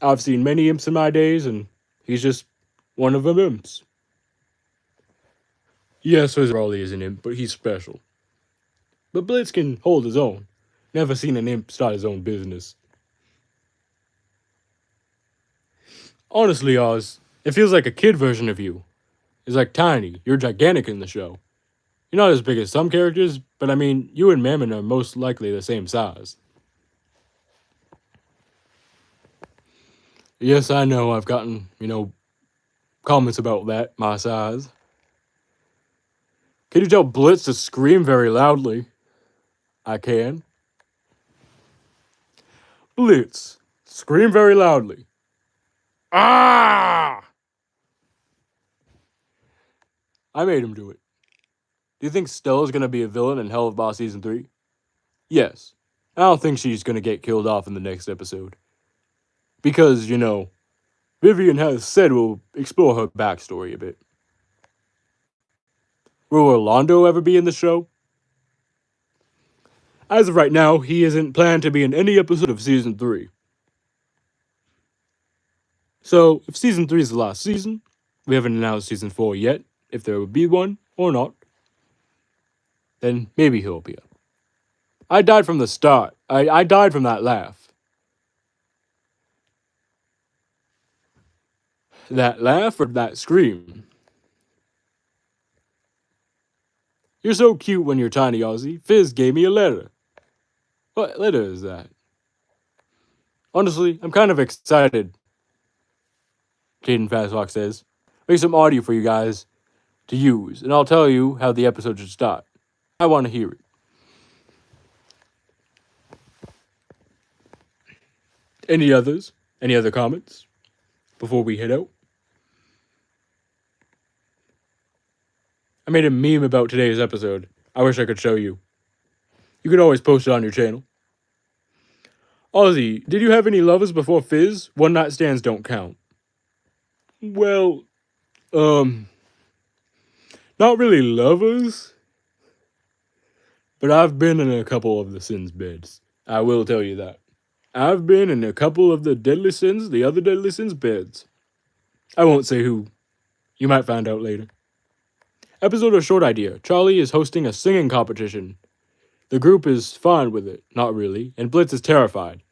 [SPEAKER 1] I've seen many imps in my days, and he's just one of them imps. Yes, Raleigh is an imp, but he's special. But Blitz can hold his own. Never seen an imp start his own business. Honestly, Oz, it feels like a kid version of you. It's like tiny. You're gigantic in the show. You're not as big as some characters, but I mean, you and Mammon are most likely the same size. Yes, I know, I've gotten, comments about that, my size. Can you tell Blitz to scream very loudly? I can. Blitz, scream very loudly. Ah! I made him do it. Do you think Stella's gonna be a villain in Helluva Boss Season 3? Yes. I don't think she's gonna get killed off in the next episode. Because, Vivian has said we'll explore her backstory a bit. Will Orlando ever be in the show? As of right now, he isn't planned to be in any episode of Season 3. So, if Season 3 is the last season, we haven't announced Season 4 yet, if there would be one or not, then maybe he'll appear. I died from the start. I died from that laugh. That laugh or that scream? You're so cute when you're tiny, Ozzy. Fizz gave me a letter. What letter is that? Honestly, I'm kind of excited. Caden Fastlock says, make some audio for you guys to use, and I'll tell you how the episode should start. I want to hear it. Any others? Any other comments before we head out? I made a meme about today's episode. I wish I could show you. You could always post it on your channel. Ozzy, did you have any lovers before Fizz? One night stands don't count. Well, not really lovers. But I've been in a couple of the Sins beds. I will tell you that. I've been in a couple of the other Deadly Sins beds. I won't say who. You might find out later. Episode or short idea. Charlie is hosting a singing competition. The group is fine with it, not really, and Blitz is terrified.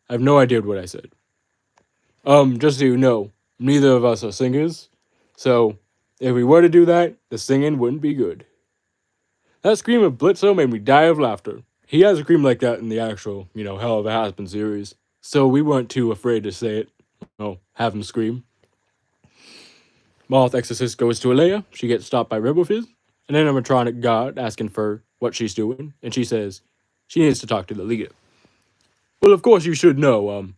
[SPEAKER 1] I have no idea what I said. Just so you know, neither of us are singers, so if we were to do that, the singing wouldn't be good. That scream of Blitzo made me die of laughter. He has a scream like that in the actual, Helluva Hazbin series, so we weren't too afraid to say it. Have him scream. Moth Exorcist goes to Alea. She gets stopped by RoboFizz, an animatronic god asking for what she's doing, and she says she needs to talk to the leader. Well, of course you should know,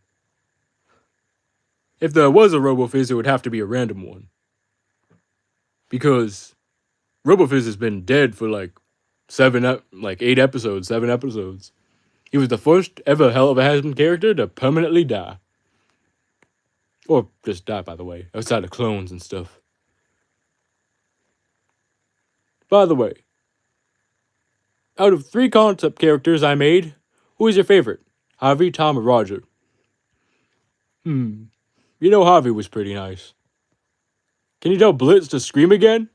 [SPEAKER 1] if there was a RoboFizz, it would have to be a random one. Because RoboFizz has been dead for 7 episodes. He was the first ever Helluva Hazbin character to permanently die. Or just die, by the way, outside of clones and stuff. By the way, out of 3 concept characters I made, who is your favorite? Harvey, Tom, or Roger? You know Harvey was pretty nice. Can you tell Blitz to scream again?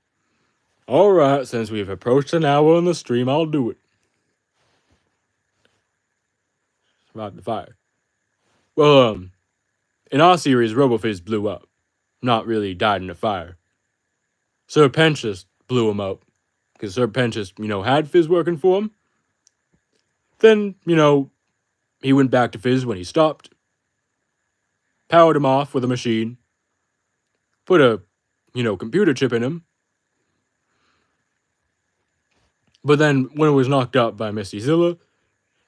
[SPEAKER 1] Alright, since we've approached an hour on the stream, I'll do it. About the fire. Well, in our series, RoboFizz blew up. Not really died in a fire. Sir Pentious blew him up. Because Sir Pentious, had Fizz working for him. Then, he went back to Fizz when he stopped. Powered him off with a machine. Put a, computer chip in him. But then, when it was knocked out by Misty Zilla,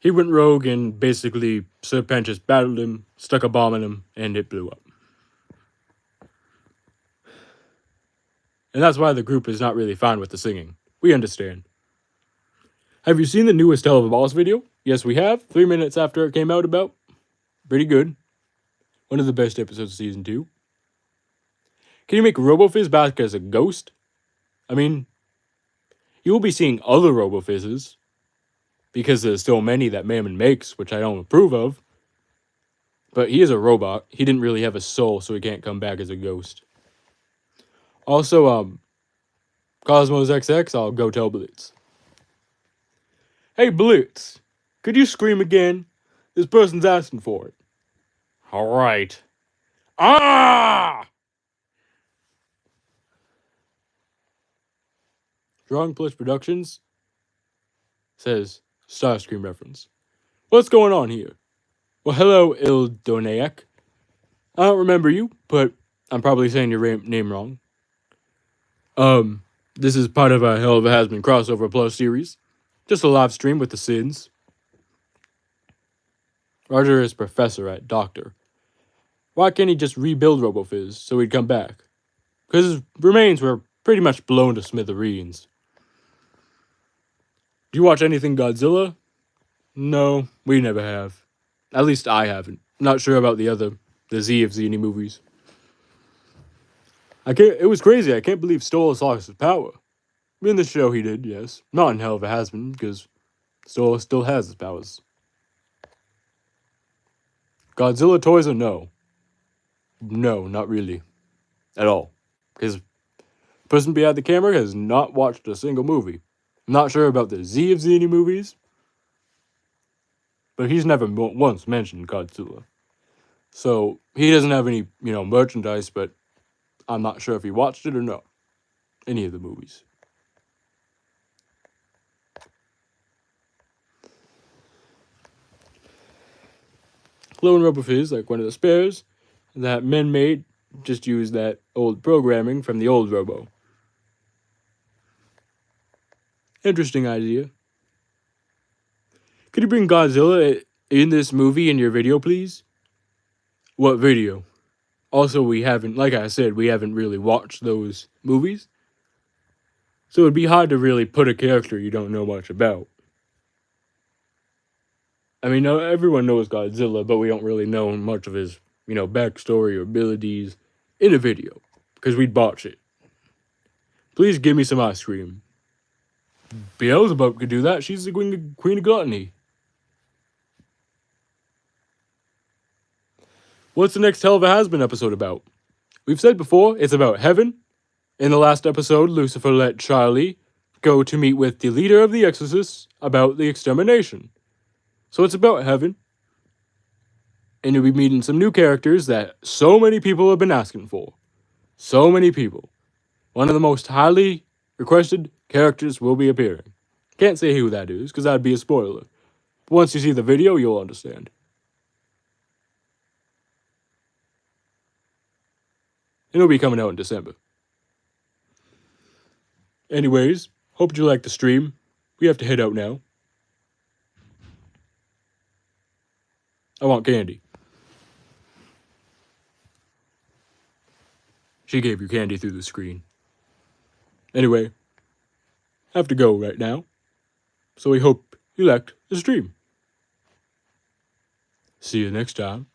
[SPEAKER 1] he went rogue and basically Sir Pentious battled him, stuck a bomb in him, and it blew up. And that's why the group is not really fine with the singing. We understand. Have you seen the newest Helluva Boss video? Yes, we have. 3 minutes after it came out about. Pretty good. One of the best episodes of Season 2. Can you make RoboFizz back as a ghost? I mean, you will be seeing other RoboFizzes. Because there's still many that Mammon makes, which I don't approve of. But he is a robot. He didn't really have a soul, so he can't come back as a ghost. Also, Cosmos XX, I'll go tell Blitz. Hey, Blitz, could you scream again? This person's asking for it. Alright. Ah! Drawing Plus Productions says Starscream reference. What's going on here? Well, hello, Ildonaic. I don't remember you, but I'm probably saying your name wrong. This is part of a Helluva Hazbin crossover plus series. Just a live stream with the Sins. Roger is professor at Doctor. Why can't he just rebuild RoboFizz so he'd come back? Because his remains were pretty much blown to smithereens. Do you watch anything Godzilla? No, we never have. At least I haven't. Not sure about the Z of Zany movies. It was crazy. I can't believe Stolas lost his power. In the show he did, yes. Not in Helluva Hazbin, because Stolas still has his powers. Godzilla toys or no? No, not really. At all. Because the person behind the camera has not watched a single movie. I'm not sure about the Z of Zany movies, but he's never once mentioned Godzilla. So, he doesn't have any, merchandise, but I'm not sure if he watched it or not. Any of the movies. Clone RoboFizz, like one of the spares that men made, just use that old programming from the old Robo. Interesting idea. Could you bring Godzilla in this movie in your video, please? What video? Also, like I said, we haven't really watched those movies. So it'd be hard to really put a character you don't know much about. I mean, everyone knows Godzilla, but we don't really know much of his, backstory or abilities in a video. Because we'd botch it. Please give me some ice cream. Beelzebub could do that. She's the queen of gluttony. What's the next Helluva Hazbin episode about? We've said before, it's about heaven. In the last episode, Lucifer let Charlie go to meet with the leader of the Exorcists about the extermination. So it's about heaven. And you'll be meeting some new characters that so many people have been asking for. So many people. One of the most highly requested characters will be appearing. Can't say who that is, because that'd be a spoiler. But once you see the video, you'll understand. And it'll be coming out in December. Anyways, hope you liked the stream. We have to head out now. I want candy. She gave you candy through the screen. Anyway, I have to go right now. So we hope you liked the stream. See you next time.